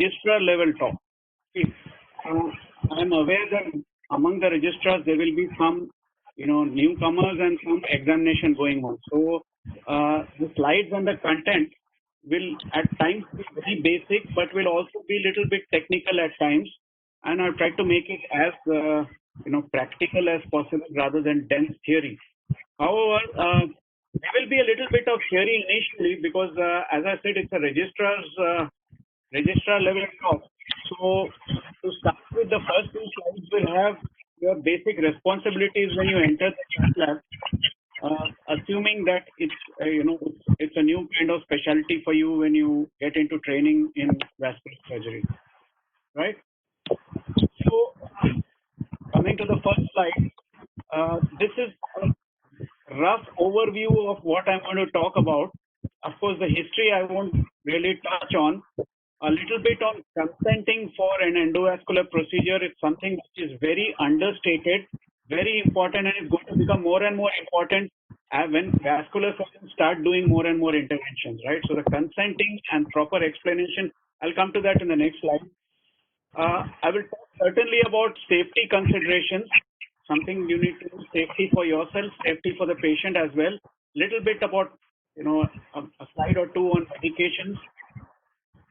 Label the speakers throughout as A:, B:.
A: registrar level talk. Okay. I'm aware that among the registrars there will be some, newcomers and some examination going on. So the slides and the content will at times be very basic, but will also be a little bit technical at times. And I'll try to make it as practical as possible rather than dense theory. However, there will be a little bit of theory initially because, as I said, it's a registrar level talk. So to start with, the first two slides will have your basic responsibilities when you enter the cath lab. Assuming that it's a new kind of specialty for you when you get into training in vascular surgery, right? So coming to the first slide, this is a rough overview of what I'm going to talk about. Of course, the history I won't really touch on. A little bit on consenting for an endovascular procedure. It's something which is very understated, very important, and it's going to become more and more important when vascular surgeons start doing more and more interventions, right? So the consenting and proper explanation, I'll come to that in the next slide. I will talk certainly about safety considerations, something you need to do, safety for yourself, safety for the patient as well. Little bit about, a slide or two on medications.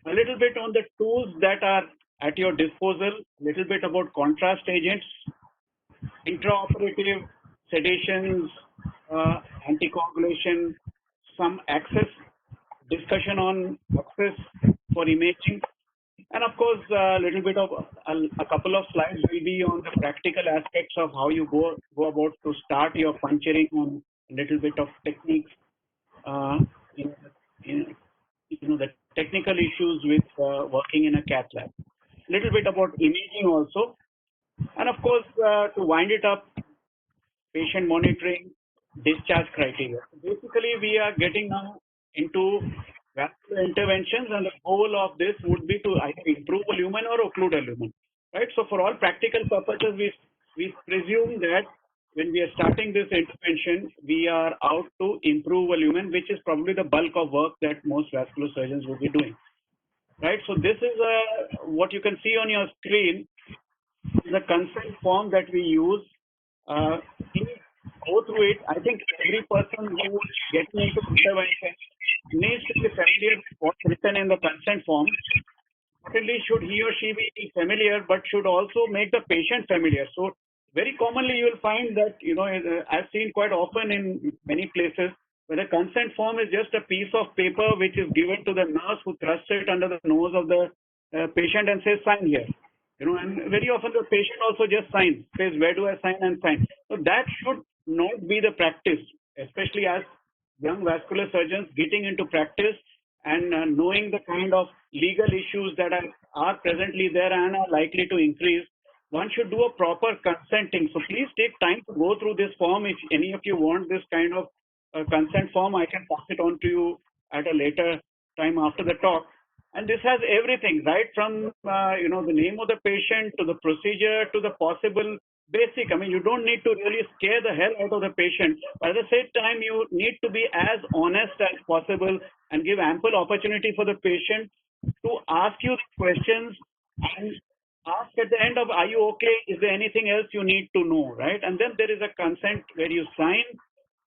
A: A little bit on the tools that are at your disposal, a little bit about contrast agents, intraoperative sedations, anticoagulation, some access, discussion on access for imaging, and of course, a little bit of a couple of slides will be on the practical aspects of how you go about to start your puncturing, on a little bit of techniques, the technical issues with working in a cath lab. Little bit about imaging also, and of course, to wind it up, patient monitoring, discharge criteria. Basically, we are getting now into vascular interventions, and the goal of this would be to either improve a lumen or occlude a lumen, right? So for all practical purposes, we presume that when we are starting this intervention, we are out to improve a lumen, which is probably the bulk of work that most vascular surgeons will be doing, right? So this is what you can see on your screen, the consent form that we use. Go through it. I think every person who is getting into intervention needs to be familiar with what's written in the consent form. Certainly, should he or she be familiar, but should also make the patient familiar. So very commonly, you will find that, I've seen quite often in many places where the consent form is just a piece of paper which is given to the nurse who thrusts it under the nose of the patient and says, sign here. And very often the patient also just signs, says, where do I sign, and sign. So that should not be the practice, especially as young vascular surgeons getting into practice and knowing the kind of legal issues that are presently there and are likely to increase. One should do a proper consenting. So please take time to go through this form. If any of you want this kind of consent form, I can pass it on to you at a later time after the talk. And this has everything, right from the name of the patient to the procedure to the possible basic. I mean, you don't need to really scare the hell out of the patient. But at the same time, you need to be as honest as possible and give ample opportunity for the patient to ask you questions and ask at the end of, are you okay? Is there anything else you need to know, right? And then there is a consent where you sign.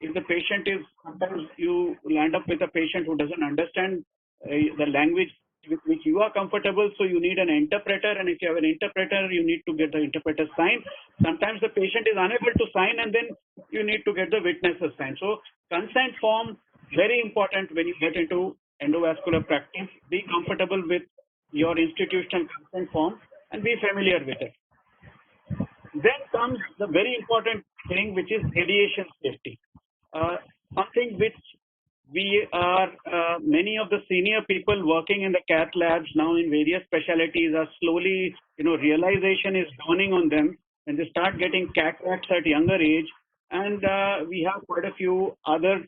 A: If the patient is, sometimes you land up with a patient who doesn't understand the language with which you are comfortable, so you need an interpreter, and if you have an interpreter, you need to get the interpreter sign. Sometimes the patient is unable to sign, and then you need to get the witnesses sign. So consent form, very important when you get into endovascular practice. Be comfortable with your institutional consent form and be familiar with it. Then comes the very important thing, which is radiation safety. Something which we are, many of the senior people working in the cath labs now in various specialties are slowly, realization is dawning on them, and they start getting cataracts at younger age. And we have quite a few other,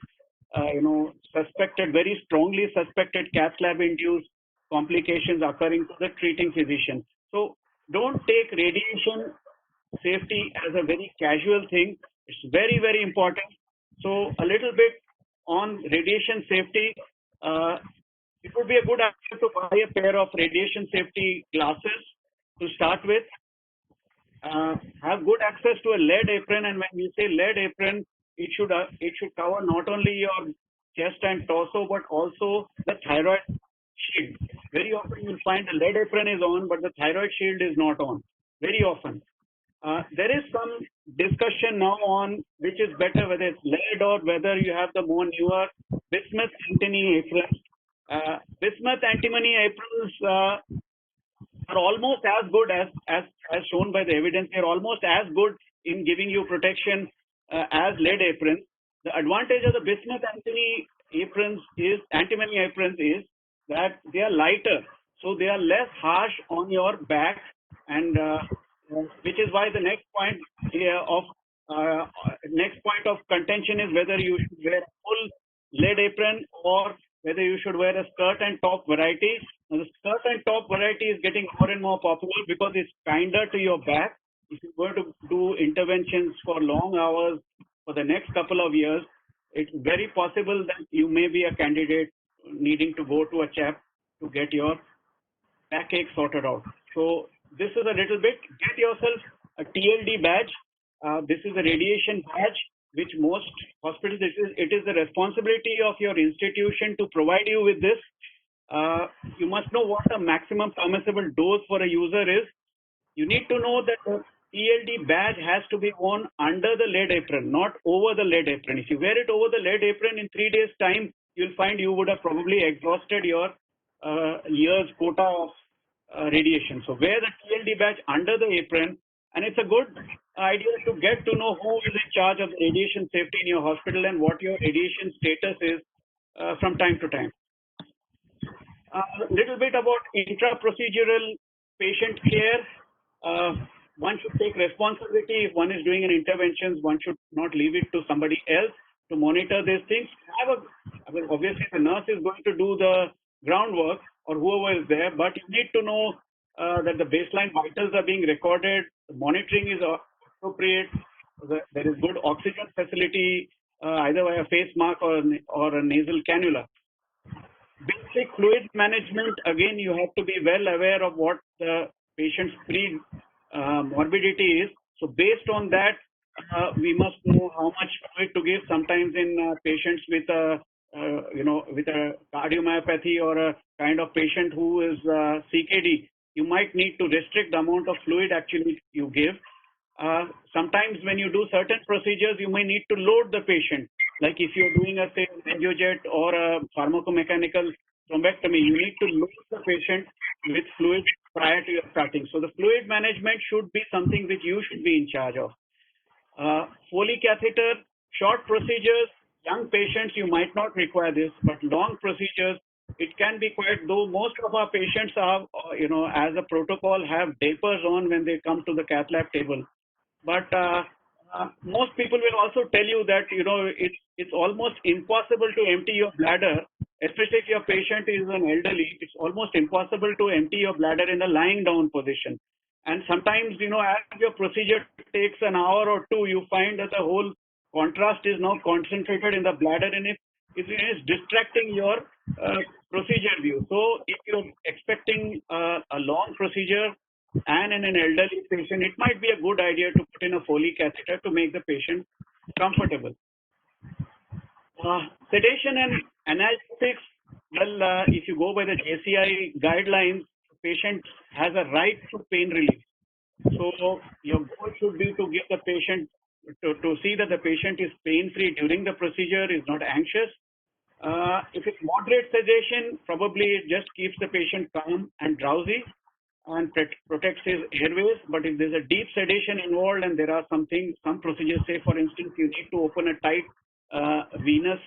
A: very strongly suspected cath lab induced complications occurring to the treating physician. So don't take radiation safety as a very casual thing. It's very, very important. So a little bit on radiation safety. it would be a good idea to buy a pair of radiation safety glasses to start with. Have good access to a lead apron, and when we say lead apron, it should cover not only your chest and torso but also the thyroid shield. Very often you'll find the lead apron is on, but the thyroid shield is not on. Very often. There is some discussion now on which is better, whether it's lead or whether you have the more newer bismuth antimony aprons. Bismuth antimony aprons are almost as good as shown by the evidence. They're almost as good in giving you protection as lead aprons. The advantage of the bismuth antimony aprons is that they are lighter, so they are less harsh on your back, and which is why the next point of contention is whether you should wear a full lead apron or whether you should wear a skirt and top variety. Now, the skirt and top variety is getting more and more popular because it's kinder to your back. If you're going to do interventions for long hours for the next couple of years, it's very possible that you may be a candidate needing to go to a chap to get your backache sorted out. So this is a little bit, get yourself a TLD badge. This is a radiation badge, which most hospitals, it is the responsibility of your institution to provide you with this. You must know what the maximum permissible dose for a user is. You need to know that the TLD badge has to be worn under the lead apron, not over the lead apron. If you wear it over the lead apron, in 3 days' time, you'll find you would have probably exhausted your year's quota of radiation. So wear the TLD badge under the apron, and it's a good idea to get to know who is in charge of radiation safety in your hospital and what your radiation status is from time to time. A little bit about intra-procedural patient care. One should take responsibility. If one is doing an interventions, one should not leave it to somebody else to monitor these things. Obviously, the nurse is going to do the groundwork or whoever is there, but you need to know that the baseline vitals are being recorded, the monitoring is appropriate, there is good oxygen facility, either by a face mask or a nasal cannula. Basic fluid management, again, you have to be well aware of what the patient's pre-morbidity is. So based on that, we must know how much fluid to give. Sometimes in patients with a with a cardiomyopathy or a kind of patient who is CKD, you might need to restrict the amount of fluid actually you give. Sometimes when you do certain procedures, you may need to load the patient. Like if you're doing a say angiojet or a pharmacomechanical thrombectomy, you need to load the patient with fluid prior to your starting. So the fluid management should be something which you should be in charge of. Foley catheter, short procedures, young patients, you might not require this, but long procedures, it can be quite, though most of our patients are, as a protocol, have diapers on when they come to the cath lab table. But most people will also tell you that, it's almost impossible to empty your bladder, especially if your patient is an elderly. It's almost impossible to empty your bladder in a lying down position. And sometimes, as your procedure takes an hour or two, you find that the whole contrast is now concentrated in the bladder, and it is distracting your procedure view. So if you're expecting a long procedure and in an elderly patient, it might be a good idea to put in a Foley catheter to make the patient comfortable. Sedation and analgesics, well, if you go by the JCI guidelines, the patient has a right to pain relief. So your goal should be to give the patient, to see that the patient is pain-free during the procedure, is not anxious. If it's moderate sedation, probably it just keeps the patient calm and drowsy and protects his airways. But if there's a deep sedation involved and there are some procedures, say for instance, you need to open a tight venous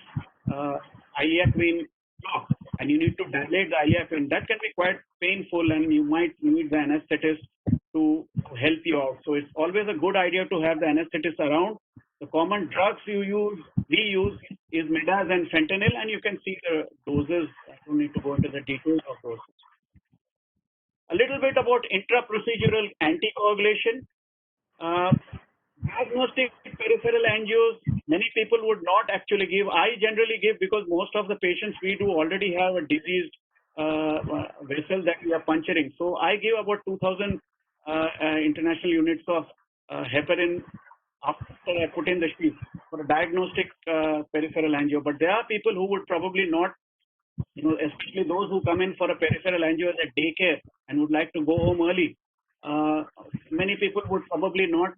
A: iliac vein block and you need to dilate the iliac vein, that can be quite painful and you might need the anesthetist to help you out. So it's always a good idea to have the anesthetist around. The common drugs we use is Midaz and fentanyl, and you can see the doses. I don't need to go into the details of those. A little bit about intra-procedural anticoagulation. Diagnostic peripheral angios, many people would not actually give. I generally give because most of the patients we do already have a diseased vessel that we are puncturing. So I give about 2,000 international units of heparin after I put in the sheath for a diagnostic peripheral angio. But there are people who would probably not, especially those who come in for a peripheral angio at daycare and would like to go home early. Many people would probably not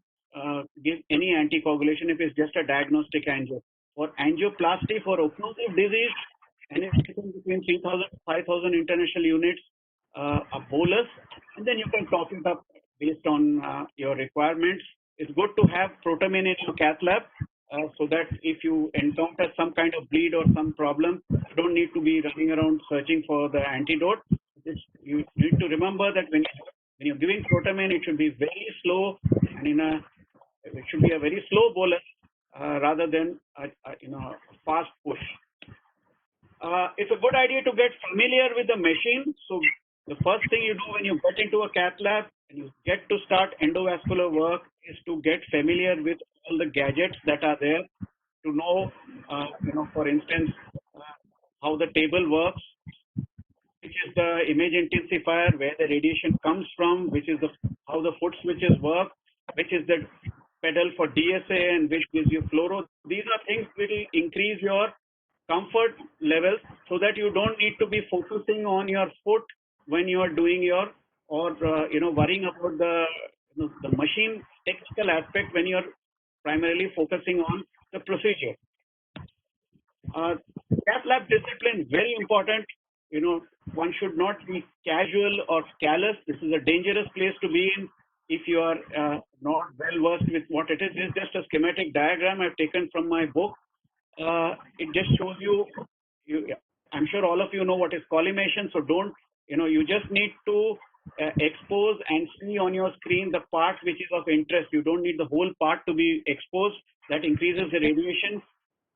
A: give any anticoagulation if it's just a diagnostic angio. For angioplasty for occlusive disease, anything between 3,000 to 5,000 international units, a bolus, and then you can top it up based on your requirements. It's good to have protamine in your cath lab so that if you encounter some kind of bleed or some problem, you don't need to be running around searching for the antidote. You need to remember that when you're giving protamine, it should be very slow and it should be a very slow bolus rather than a fast push. It's a good idea to get familiar with the machine. So the first thing you do when you get into a cath lab and you get to start endovascular work is to get familiar with all the gadgets that are there, to know, for instance, how the table works, which is the image intensifier, where the radiation comes from, which is how the foot switches work, which is the pedal for DSA and which gives you fluoro. These are things which will increase your comfort levels so that you don't need to be focusing on your foot when you are doing your worrying about the machine technical aspect when you're primarily focusing on the procedure. Cath lab discipline, very important. One should not be casual or callous. This is a dangerous place to be in if you are not well versed with what it is. It's just a schematic diagram I've taken from my book. It just shows you, I'm sure all of you know what is collimation, so don't, you just need to expose and see on your screen the part which is of interest. You don't need the whole part to be exposed. That increases the radiation.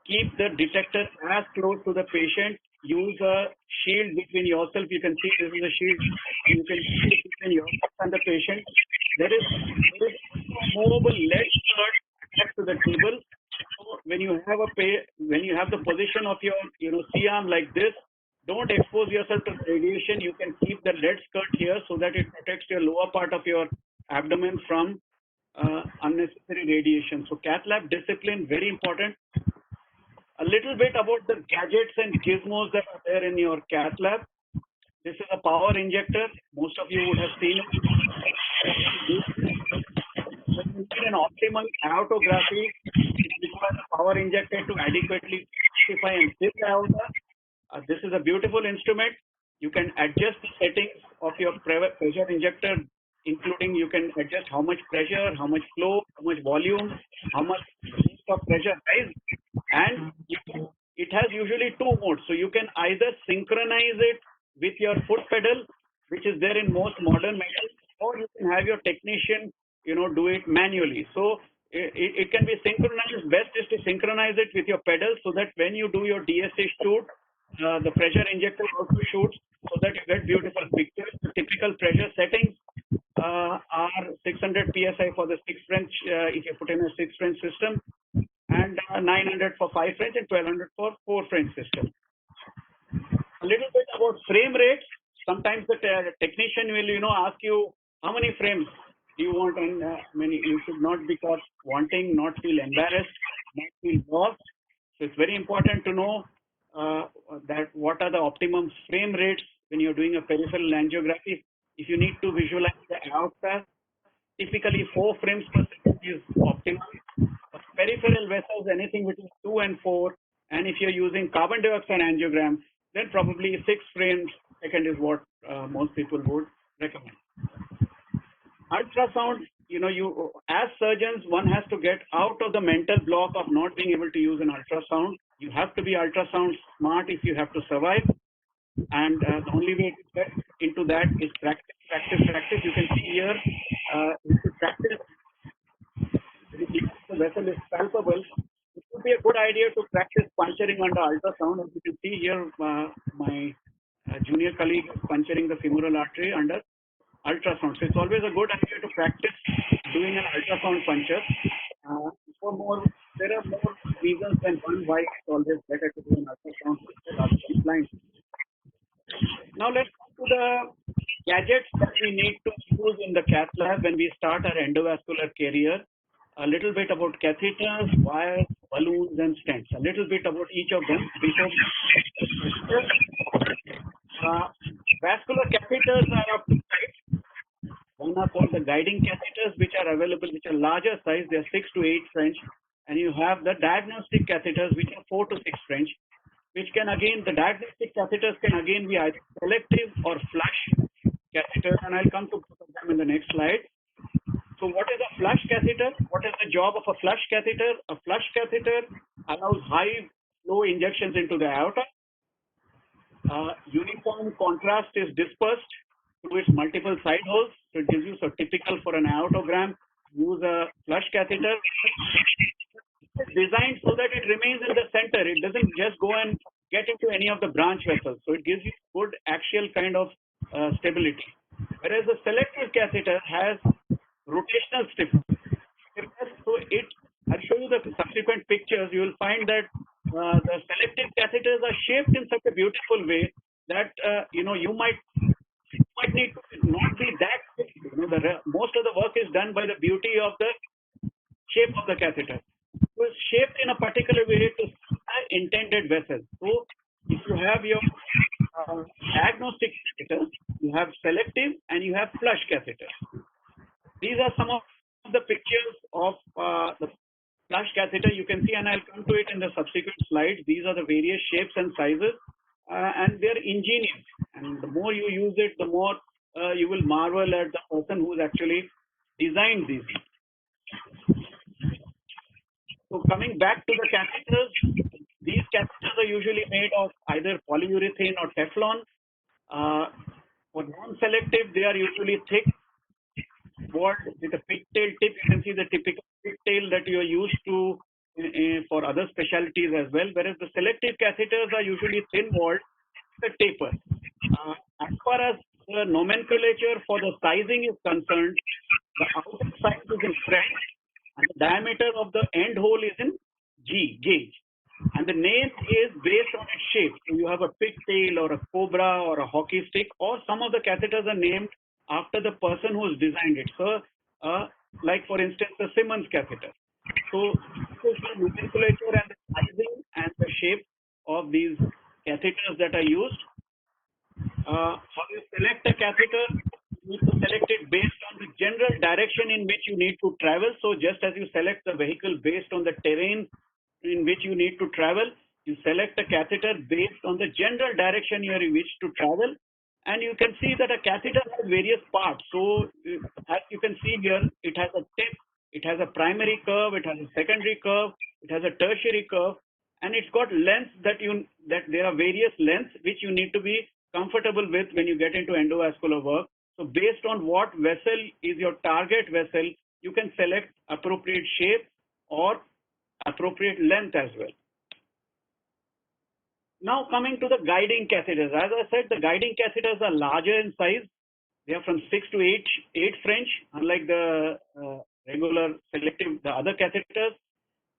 A: Keep the detector as close to the patient. Use a shield between yourself. You can see this is a shield. You can see it between yourself and the patient. There is movable lead skirt attached to the table. So when you have the position of your C-arm like this, don't expose yourself to radiation. You can keep the lead skirt here so that it protects your lower part of your abdomen from unnecessary radiation. So cath lab discipline, very important. A little bit about the gadgets and gizmos that are there in your cath lab. This is a power injector. Most of you would have seen it. When you need an optimal aortography, it requires a power injector to adequately specify and fill the aorta. This is a beautiful instrument. You can adjust the settings of your pressure injector, including you can adjust how much pressure, how much flow, how much volume, how much of pressure rise, and it has usually two modes. So you can either synchronize it with your foot pedal, which is there in most modern methods, or you can have your technician, do it manually. So it can be synchronized. Best is to synchronize it with your pedal so that when you do your DSA shoot, the pressure injector also shoots so that you get beautiful pictures. The typical pressure settings are 600 psi for the 6 French if you put in a 6 French system, and 900 for 5 French and 1200 for 4 French system. A little bit about frame rates. Sometimes the technician will ask you how many frames do you want, and you should not be caught wanting, not feel embarrassed, not feel lost. So it's very important to know that what are the optimum frame rates when you're doing a peripheral angiography. If you need to visualize the aorta, typically 4 frames per second is optimal. For peripheral vessels, anything between 2 and 4, and if you're using carbon dioxide angiogram, then probably 6 frames per second is what most people would recommend. Ultrasound, you as surgeons, one has to get out of the mental block of not being able to use an ultrasound. You have to be ultrasound smart if you have to survive, and the only way to get into that is practice. You can see here, you should practice. If the vessel is palpable, it would be a good idea to practice puncturing under ultrasound. As you can see here, my junior colleague is puncturing the femoral artery under ultrasound. So it's always a good idea to practice doing an ultrasound puncture. There are more reasons than one why it's always better to do an ultrasound puncture rather than blind. Now let's come to the gadgets that we need to use in the cath lab when we start our endovascular career. A little bit about catheters, wires, balloons, and stents. A little bit about each of them before. Vascular catheters are of two types. One are called the guiding catheters, which are available, which are larger size. They are 6 to 8 French, and you have the diagnostic catheters, which are 4 to 6 French, which can again, the diagnostic catheters can again be either selective or flush catheter, and I'll come to both of them in the next slide. So what is a flush catheter? What is the job of a flush catheter? A flush catheter allows high flow injections into the aorta. Uniform contrast is dispersed through its multiple side holes. So it gives you, so typical for an aortogram, use a flush catheter. It's designed so that it remains in the center. It doesn't just go and get into any of the branch vessels. So it gives you good axial kind of stability. Whereas the selective catheter has rotational stiffness. So I'll show you the subsequent pictures. You will find that the selective catheters are shaped in such a beautiful way that you might need to not be that. Most of the work is done by the beauty of the shape of the catheter. So it's shaped in a particular way to intended vessel. So if you have your diagnostic catheters, you have selective and you have flush catheters. These are some of the pictures of the flush catheter. You can see, and I'll come to it in the subsequent slides. These are the various shapes and sizes, and they're ingenious. And the more you use it, the more you will marvel at the person who's actually designed these. So coming back to the catheters, these catheters are usually made of either polyurethane or Teflon. For non-selective, they are usually thick, walled with a pigtail tip. You can see the typical pigtail that you are used to for other specialties as well. Whereas the selective catheters are usually thin-walled with a taper. As far as the nomenclature for the sizing is concerned, the outer size is in French, and the diameter of the end hole is in gauge. And the name is based on its shape. So you have a pigtail or a cobra or a hockey stick, or some of the catheters are named after the person who's designed it. So, like for instance, the Simmons catheter. So this is the nomenclature and the sizing and the shape of these catheters that are used. How you select a catheter? You need to select it based on the general direction in which you need to travel. So just as you select the vehicle based on the terrain in which you need to travel, you select a catheter based on the general direction you wish to travel. And you can see that a catheter has various parts. So as you can see here, it has a tip, it has a primary curve, it has a secondary curve, it has a tertiary curve, and it's got lengths that there are various lengths which you need to be comfortable with when you get into endovascular work. So based on what vessel is your target vessel, you can select appropriate shape or appropriate length as well. Now coming to the guiding catheters. As I said, the guiding catheters are larger in size. They are from 6 to 8 French, unlike the regular selective, the other catheters.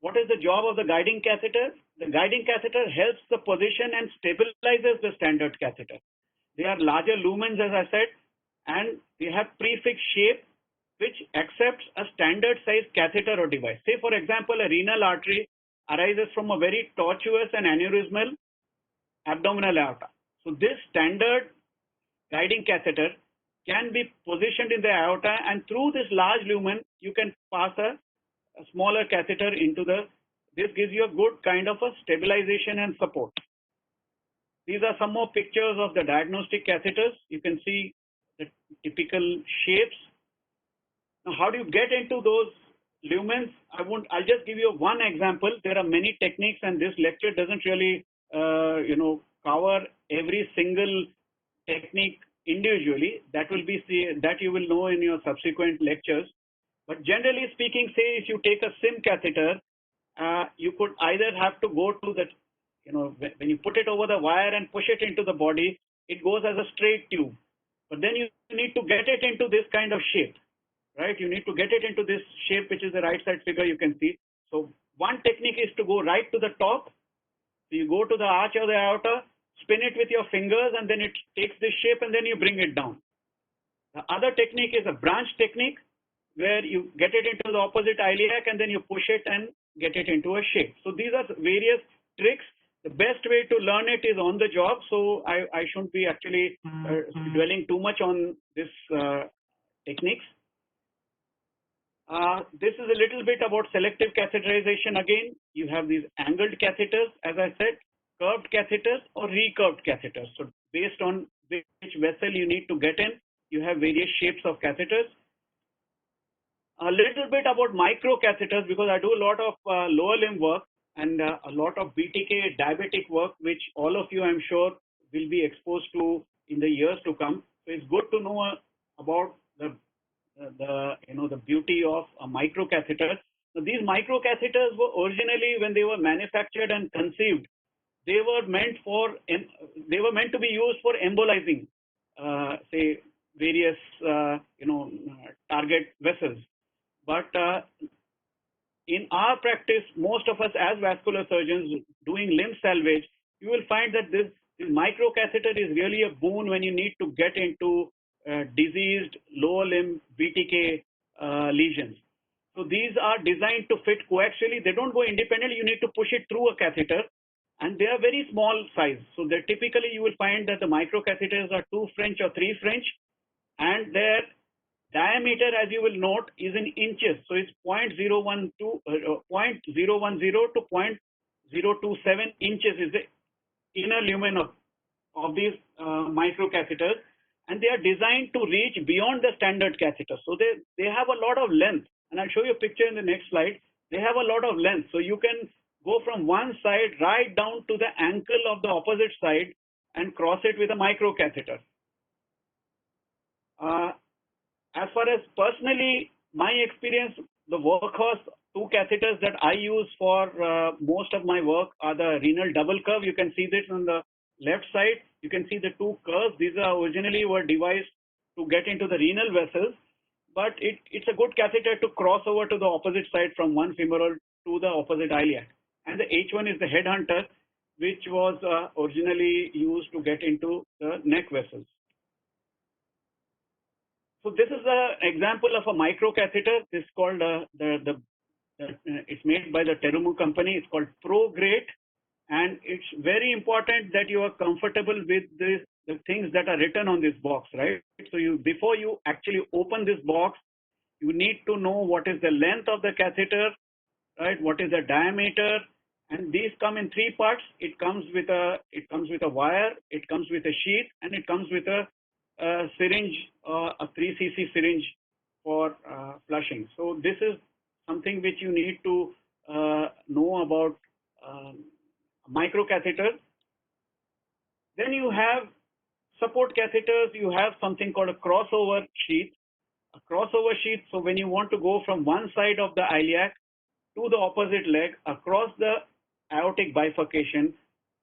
A: What is the job of the guiding catheter? The guiding catheter helps the position and stabilizes the standard catheter. They are larger lumens, as I said, and they have prefix shape which accepts a standard size catheter or device. Say, for example, a renal artery arises from a very tortuous and aneurysmal abdominal aorta. So this standard guiding catheter can be positioned in the aorta, and through this large lumen, you can pass a smaller catheter into this gives you a good kind of a stabilization and support. These are some more pictures of the diagnostic catheters. You can see the typical shapes. Now, how do you get into those lumens? I'll just give you one example. There are many techniques, and this lecture doesn't really, cover every single technique individually. That you will know in your subsequent lectures. But generally speaking, say if you take a SIM catheter, you could either have to go to the, when you put it over the wire and push it into the body, it goes as a straight tube. But then you need to get it into this kind of shape, right? You need to get it into this shape, which is the right side figure you can see. So one technique is to go right to the top. So you go to the arch of the aorta, spin it with your fingers, and then it takes this shape, and then you bring it down. The other technique is a branch technique, where you get it into the opposite iliac and then you push it and get it into a shape. So these are various tricks. The best way to learn it is on the job. So I shouldn't be actually dwelling too much on this techniques. This is a little bit about selective catheterization. Again, you have these angled catheters, as I said, curved catheters or recurved catheters. So based on which vessel you need to get in, you have various shapes of catheters. A little bit about micro catheters, because I do a lot of lower limb work and a lot of BTK diabetic work, which all of you, I'm sure, will be exposed to in the years to come. So it's good to know about the beauty of a micro catheter. So these micro catheters were originally, when they were manufactured and conceived, they were meant to be used for embolizing, say, various target vessels. But in our practice, most of us as vascular surgeons doing limb salvage, you will find that this microcatheter is really a boon when you need to get into diseased lower limb BTK lesions. So these are designed to fit coaxially. They don't go independently. You need to push it through a catheter, and they are very small size. So they typically, you will find that the microcatheters are 2 French or 3 French, and their diameter, as you will note, is in inches. So it's 0.010 to 0.027 inches is the inner lumen of these microcatheters, and they are designed to reach beyond the standard catheter. So they have a lot of length, and I'll show you a picture in the next slide. They have a lot of length, so you can go from one side right down to the ankle of the opposite side and cross it with a microcatheter. As far as personally, my experience, the workhorse 2 catheters that I use for most of my work are the renal double curve. You can see this on the left side. You can see the 2 curves. These are originally were devised to get into the renal vessels, but it's a good catheter to cross over to the opposite side from one femoral to the opposite iliac. And the H1 is the headhunter, which was originally used to get into the neck vessels. So this is an example of a microcatheter. This is called it's made by the Terumo company. It's called ProGreat, and it's very important that you are comfortable with the things that are written on this box, right? So before you actually open this box, you need to know what is the length of the catheter, right? What is the diameter, and these come in 3 parts. It comes with a wire, it comes with a sheath, and it comes with a syringe, a 3 cc syringe for flushing. So this is something which you need to know about microcatheters. Then you have support catheters. You have something called a crossover sheath. A crossover sheath, so when you want to go from one side of the iliac to the opposite leg across the aortic bifurcation,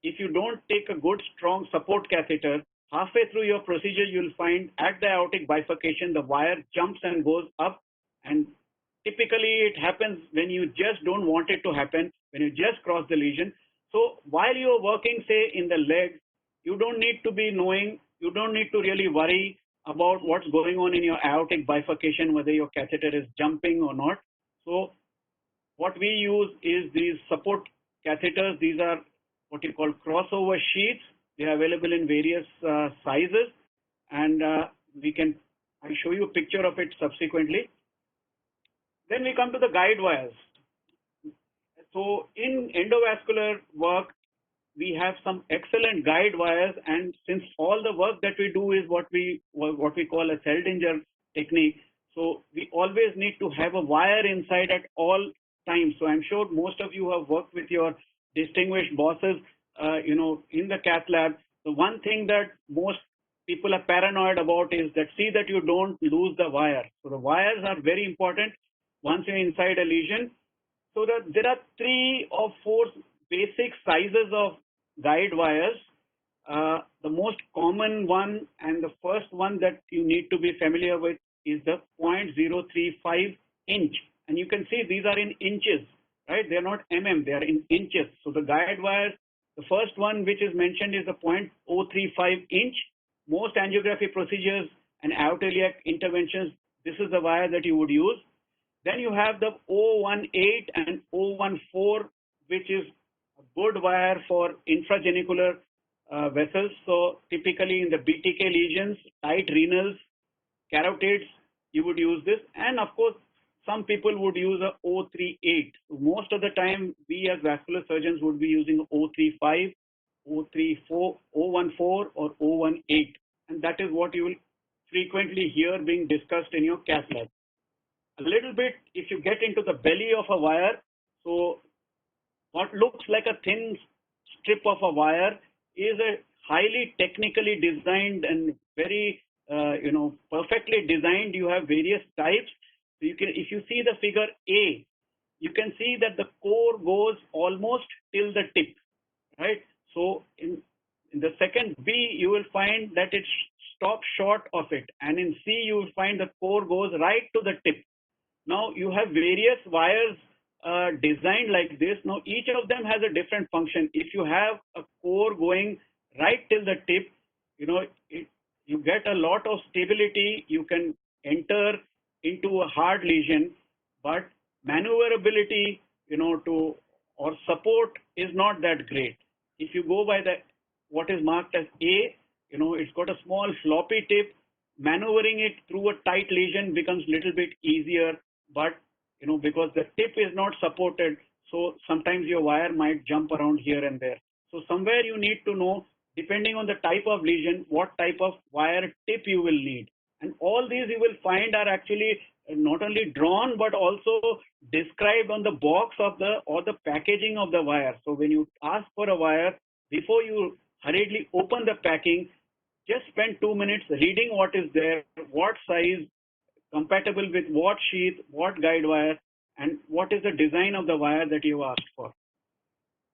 A: if you don't take a good strong support catheter, halfway through your procedure, you'll find at the aortic bifurcation, the wire jumps and goes up, and typically it happens when you just don't want it to happen, when you just cross the lesion. So while you're working, say, in the leg, you don't need to really worry about what's going on in your aortic bifurcation, whether your catheter is jumping or not. So what we use is these support catheters. These are what you call crossover sheaths. They are available in various sizes, and I'll show you a picture of it subsequently. Then we come to the guide wires. So in endovascular work, we have some excellent guide wires, and since all the work that we do is what we call a Seldinger technique, so we always need to have a wire inside at all times. So I'm sure most of you have worked with your distinguished bosses, in the cath lab. The one thing that most people are paranoid about is that see that you don't lose the wire. So the wires are very important once you're inside a lesion. So there are 3 or 4 basic sizes of guide wires. The most common one and the first one that you need to be familiar with is the 0.035 inch. And you can see these are in inches, right? They're not mm, they are in inches. So the guide wires The first one which is mentioned is the 0.035 inch. Most angiography procedures and aortic interventions, this is the wire that you would use. Then you have the 018 and 014, which is a good wire for infragenicular vessels. So typically in the BTK lesions, tight renals, carotids, you would use this. And of course, some people would use a 038. So most of the time, we as vascular surgeons would be using 035, 034, 014, or 018. And that is what you will frequently hear being discussed in your cath lab. A little bit, if you get into the belly of a wire, so what looks like a thin strip of a wire is a highly technically designed and very perfectly designed. You have various types. So you can, if you see the figure A, you can see that the core goes almost till the tip, right? So in the second B, you will find that it stops short of it, and in C, you will find the core goes right to the tip. Now you have various wires designed like this. Now each of them has a different function. If you have a core going right till the tip, you get a lot of stability. You can enter into a hard lesion, but maneuverability, to or support is not that great. If you go by the what is marked as A, it's got a small floppy tip. Maneuvering it through a tight lesion becomes little bit easier, but because the tip is not supported, so sometimes your wire might jump around here and there. So somewhere you need to know, depending on the type of lesion, what type of wire tip you will need. And all these you will find are actually not only drawn but also described on the box of the packaging of the wire. So when you ask for a wire, before you hurriedly open the packing, just spend 2 minutes reading what is there, what size, compatible with what sheath, what guide wire, and what is the design of the wire that you asked for.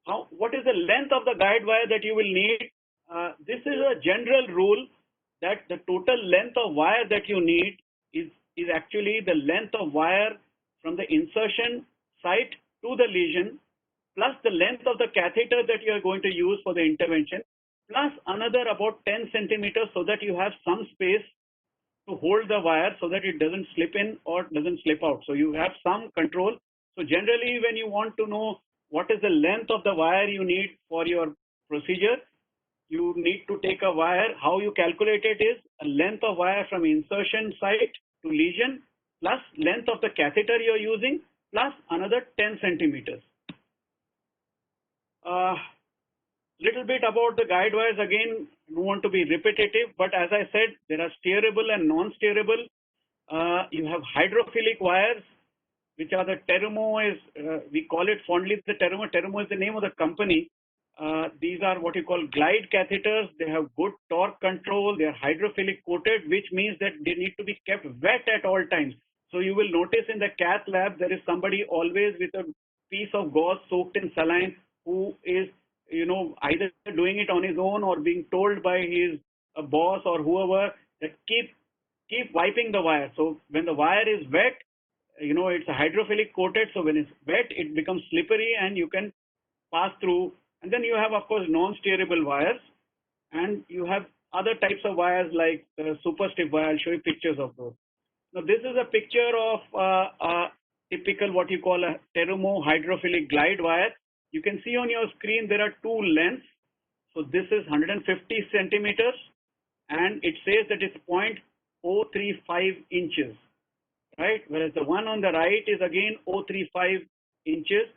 A: What is the length of the guide wire that you will need? This is a general rule that the total length of wire that you need is actually the length of wire from the insertion site to the lesion, plus the length of the catheter that you are going to use for the intervention, plus another about 10 centimeters so that you have some space to hold the wire so that it doesn't slip in or doesn't slip out. So you have some control. So generally, when you want to know what is the length of the wire you need for your procedure, you need to take a wire. How you calculate it is a length of wire from insertion site to lesion plus length of the catheter you're using plus another 10 centimeters. Little bit about the guide wires. Again, I don't want to be repetitive, but as I said, there are steerable and non-steerable. You have hydrophilic wires, which are the Terumo we call it fondly the Terumo. Terumo is the name of the company. These are what you call glide catheters. They have good torque control. They are hydrophilic coated, which means that they need to be kept wet at all times. So you will notice in the cath lab, there is somebody always with a piece of gauze soaked in saline who is, either doing it on his own or being told by his boss or whoever that keep wiping the wire. So when the wire is wet, it's a hydrophilic coated. So when it's wet, it becomes slippery and you can pass through. And then you have, of course, non-steerable wires, and you have other types of wires like super stiff wire. I'll show you pictures of those. Now, this is a picture of a typical what you call a Terumo hydrophilic glide wire. You can see on your screen there are two lengths. So this is 150 centimeters, and it says that it's 0.035 inches, right? Whereas the one on the right is again 0.035 inches,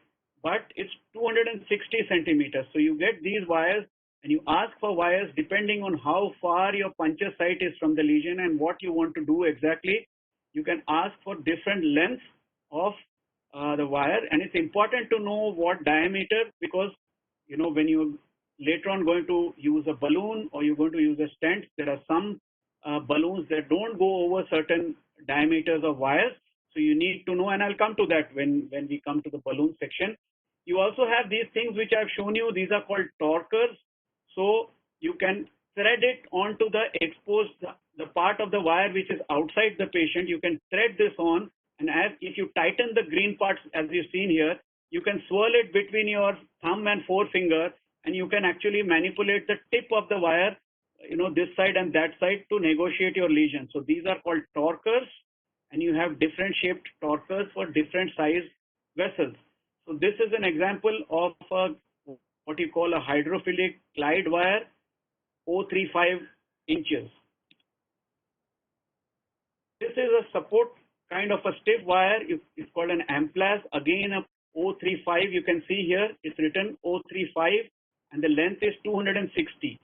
A: but it's 260 centimeters. So you get these wires and you ask for wires depending on how far your puncture site is from the lesion and what you want to do exactly. You can ask for different lengths of the wire, and it's important to know what diameter, because when you later on going to use a balloon or you're going to use a stent, there are some balloons that don't go over certain diameters of wires. So you need to know, and I'll come to that when we come to the balloon section. You also have these things which I've shown you. These are called torquers. So you can thread it onto the exposed, the part of the wire which is outside the patient. You can thread this on, and if you tighten the green parts as you've seen here, you can swirl it between your thumb and forefinger, and you can actually manipulate the tip of the wire, this side and that side to negotiate your lesion. So these are called torquers, and you have different shaped torquers for different size vessels. So this is an example of what you call a hydrophilic glide wire, 035 inches. This is a support kind of a stiff wire. It's called an amplas. Again, a 035. You can see here it's written 035, and the length is 260.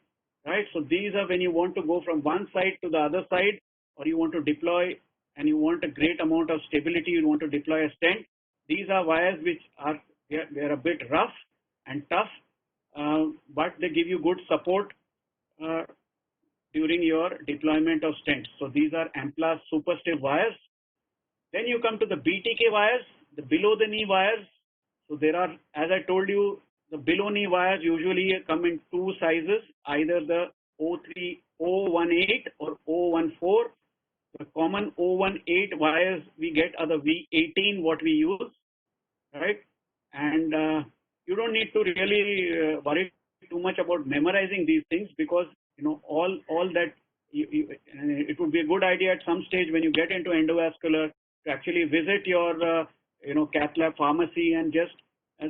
A: Right. So these are when you want to go from one side to the other side, or you want to deploy and you want a great amount of stability. You want to deploy a stent. These are wires which are they're a bit rough and tough, but they give you good support during your deployment of stents. So these are Amplas super stiff wires. Then you come to the BTK wires, the below the knee wires. So there are, as I told you, the below knee wires usually come in two sizes, either the 018 or 014. The common 018 wires we get are the V18 what we use, right? And you don't need to really worry too much about memorizing these things, because all that it would be a good idea at some stage when you get into endovascular to actually visit your cath lab pharmacy and just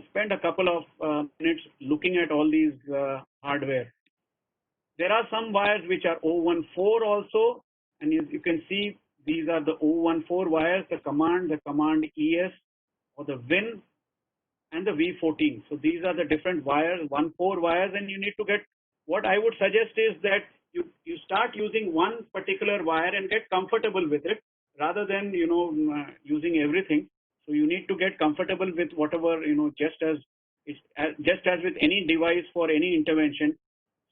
A: spend a couple of minutes looking at all these hardware. There are some wires which are 014 also, and you can see these are the 014 wires, the command ES or the WIN and the V14. So these are the different wires, 14 wires, and you need to get, what I would suggest is that you start using one particular wire and get comfortable with it rather than using everything. So you need to get comfortable with whatever, just as with any device for any intervention,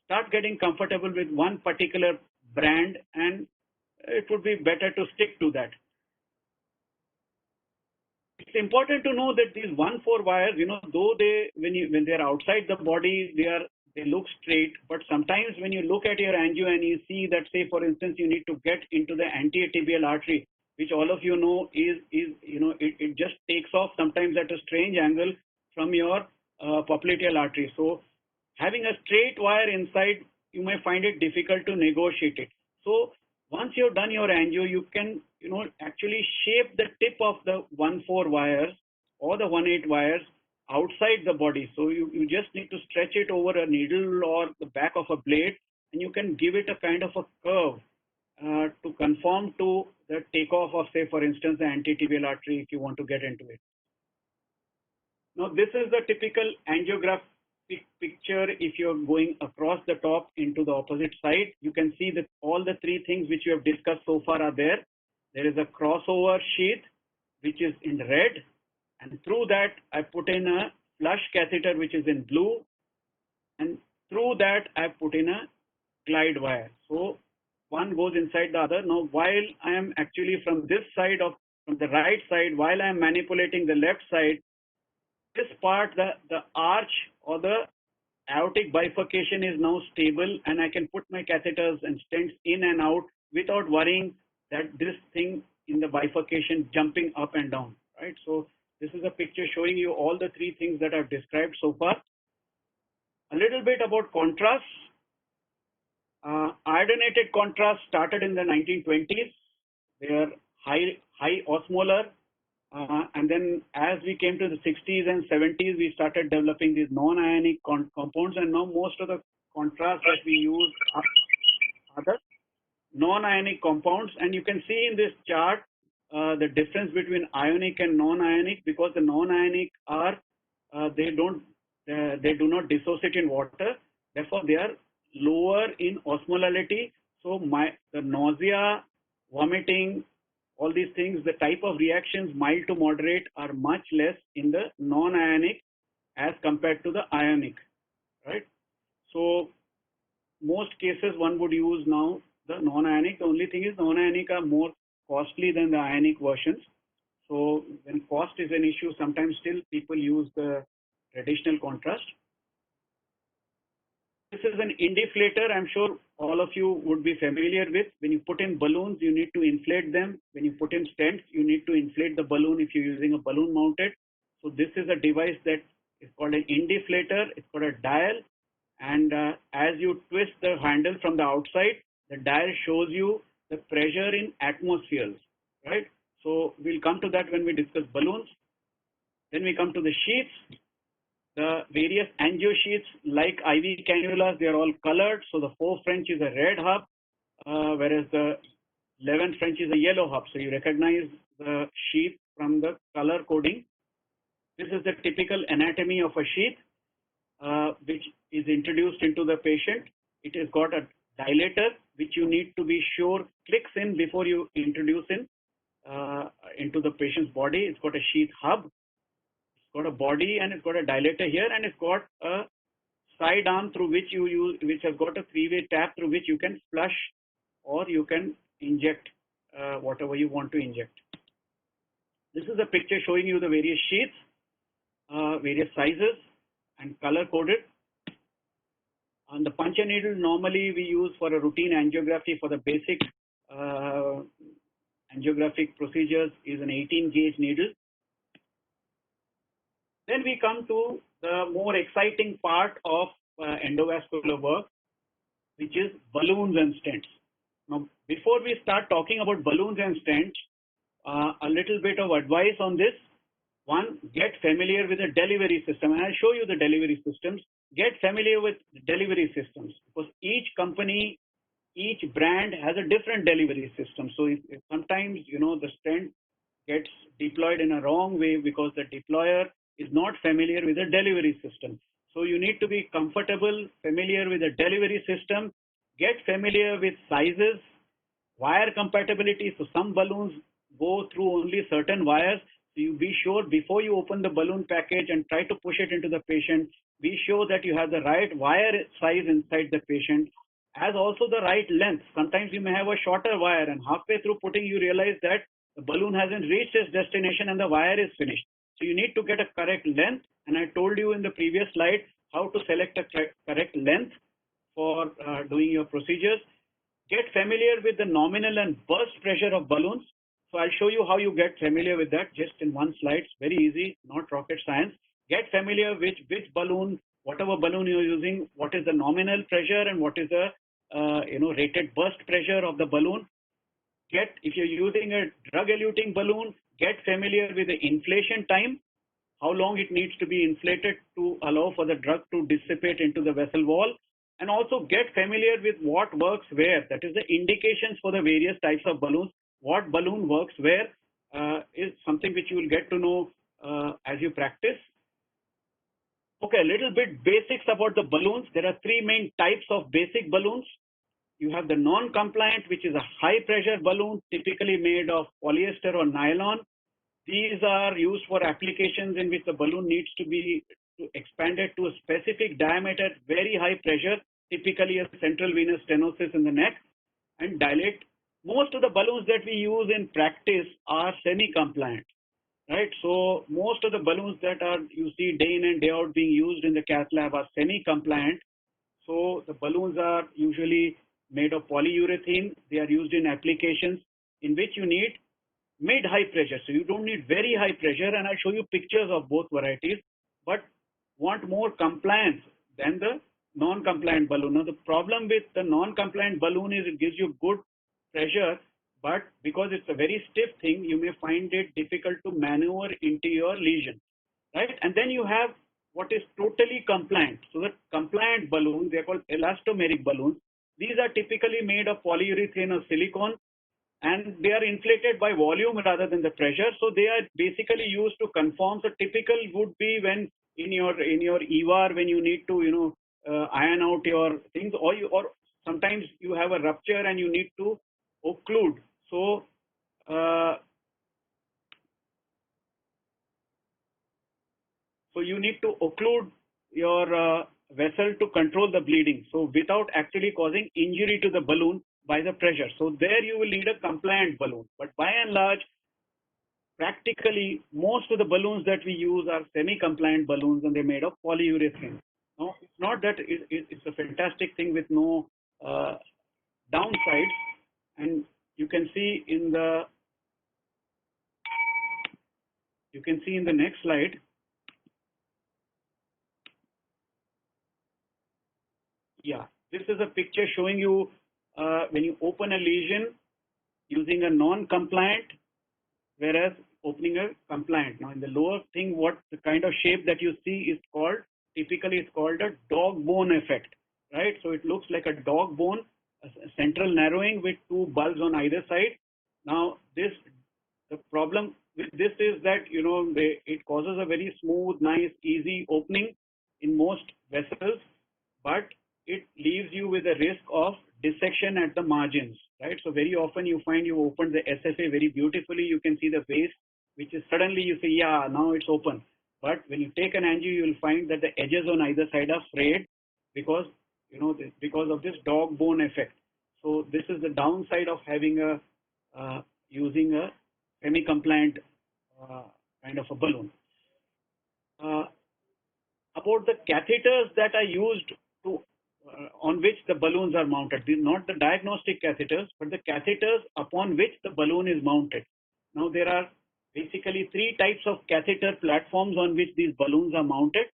A: start getting comfortable with one particular brand, and it would be better to stick to that. It's important to know that these 1,4 wires, though when they're outside the body, they look straight, but sometimes when you look at your angio and you see that, say for instance, you need to get into the anterior tibial artery, which all of you know is it just takes off sometimes at a strange angle from your popliteal artery. So having a straight wire inside, you may find it difficult to negotiate it. So once you've done your angio, you can actually shape the tip of the 1,4 wires or the 1,8 wires outside the body. So you just need to stretch it over a needle or the back of a blade, and you can give it a kind of a curve to conform to the takeoff of, say for instance, the antitibial artery if you want to get into it. Now this is the typical angiographic picture. If you're going across the top into the opposite side, you can see that all the three things which we have discussed so far are there. There is a crossover sheath which is in red, and through that I put in a flush catheter which is in blue, and through that I put in a glide wire. So one goes inside the other. Now while I am actually from this side from the right side, while I am manipulating the left side, this part, the arch or the aortic bifurcation is now stable, and I can put my catheters and stents in and out without worrying that this thing in the bifurcation jumping up and down, right? So this is a picture showing you all the three things that I've described so far. A little bit about contrast. Iodinated contrast started in the 1920s. They are high osmolar. And then as we came to the 60s and 70s, we started developing these non-ionic compounds, and now most of the contrast that we use are the non-ionic compounds. And you can see in this chart the difference between ionic and non-ionic, because the non-ionic are they do not dissociate in water, therefore they are lower in osmolality. So the nausea, vomiting, all these things, the type of reactions mild to moderate are much less in the non-ionic as compared to the ionic, right? So most cases one would use now the non-ionic. The only thing is non-ionic are more costly than the ionic versions. So when cost is an issue, sometimes still people use the traditional contrast. This is an indiflator. I'm sure all of you would be familiar with. When you put in balloons, you need to inflate them. When you put in stents, you need to inflate the balloon if you're using a balloon mounted. So this is a device that is called an indiflator. It's got a dial, and as you twist the handle from the outside, the dial shows you the pressure in atmospheres, right? So we'll come to that when we discuss balloons. Then we come to the sheaths. The various angio sheaths like IV cannulas, they are all colored. So the 4 French is a red hub, whereas the 11 French is a yellow hub. So you recognize the sheath from the color coding. This is the typical anatomy of a sheath, which is introduced into the patient. It has got a dilator, which you need to be sure clicks in before you introduce into the patient's body. It's got a sheath hub, it's got a body, and it's got a dilator here, and it's got a side arm through which you use, which has got a 3-way tap through which you can flush or you can inject whatever you want to inject. This is a picture showing you the various sheaths, various sizes and color coded. On the puncture needle, normally we use for a routine angiography for the basic angiographic procedures is an 18-gauge needle. Then we come to the more exciting part of endovascular work, which is balloons and stents. Now, before we start talking about balloons and stents, a little bit of advice on this. One, get familiar with the delivery system, and I'll show you the delivery systems. Get familiar with delivery systems, because each company, each brand has a different delivery system. So if sometimes, you know, the stent gets deployed in a wrong way because the deployer is not familiar with the delivery system. So you need to be comfortable, familiar with the delivery system, get familiar with sizes, wire compatibility. So some balloons go through only certain wires. So you be sure before you open the balloon package and try to push it into the patient, be sure that you have the right wire size inside the patient, as also the right length. Sometimes you may have a shorter wire, and halfway through putting you realize that the balloon hasn't reached its destination and the wire is finished. So you need to get a correct length, and I told you in the previous slide how to select a correct length for doing your procedures. Get familiar with the nominal and burst pressure of balloons. So I'll show you how you get familiar with that just in one slide. It's very easy, not rocket science. Get familiar with which balloon, whatever balloon you're using, what is the nominal pressure and what is the rated burst pressure of the balloon. If you're using a drug-eluting balloon, get familiar with the inflation time, how long it needs to be inflated to allow for the drug to dissipate into the vessel wall, and also get familiar with what works where. That is the indications for the various types of balloons. What balloon works where is something which you will get to know as you practice. Okay, a little bit basics about the balloons. There are 3 main types of basic balloons. You have the non-compliant, which is a high pressure balloon, typically made of polyester or nylon. These are used for applications in which the balloon needs to be expanded to a specific diameter, very high pressure, typically a central venous stenosis in the neck, and dilate. Most of the balloons that we use in practice are semi-compliant, right? So most of the balloons that you see day in and day out being used in the cath lab are semi-compliant. So the balloons are usually made of polyurethane. They are used in applications in which you need mid-high pressure. So you don't need very high pressure, and I'll show you pictures of both varieties, but want more compliance than the non-compliant balloon. Now the problem with the non-compliant balloon is it gives you good pressure, but because it's a very stiff thing, you may find it difficult to maneuver into your lesion, right? And then you have what is totally compliant. So the compliant balloons, they're called elastomeric balloons. These are typically made of polyurethane or silicone, and they are inflated by volume rather than the pressure. So they are basically used to conform. So typical would be when in your EVAR, when you need to iron out your things, or sometimes you have a rupture and you need to occlude. So so you need to occlude your vessel to control the bleeding, so without actually causing injury to the balloon by the pressure. So there you will need a compliant balloon, but by and large, practically most of the balloons that we use are semi-compliant balloons, and they're made of polyurethane. Now, it's not that it's a fantastic thing with no downsides, and you can see in the next slide. picture showing you when you open a lesion using a non-compliant, whereas opening a compliant. Now in the lower thing, what the kind of shape that you see is called, typically it's called a dog bone effect, right? So it looks like a dog bone, a central narrowing with two bulbs on either side. Now the problem with this is that, you know, it causes a very smooth, nice, easy opening in most vessels, but it leaves you with a risk of dissection at the margins, right? So very often you find you open the SFA very beautifully, you can see the base, which is suddenly you say, yeah, now it's open. But when you take an angio, you will find that the edges on either side are frayed because, you know, because of this dog bone effect. So this is the downside of having a using a semi-compliant kind of a balloon. About the catheters that are used to on which the balloons are mounted, not the diagnostic catheters, but the catheters upon which the balloon is mounted. Now there are basically three types of catheter platforms on which these balloons are mounted,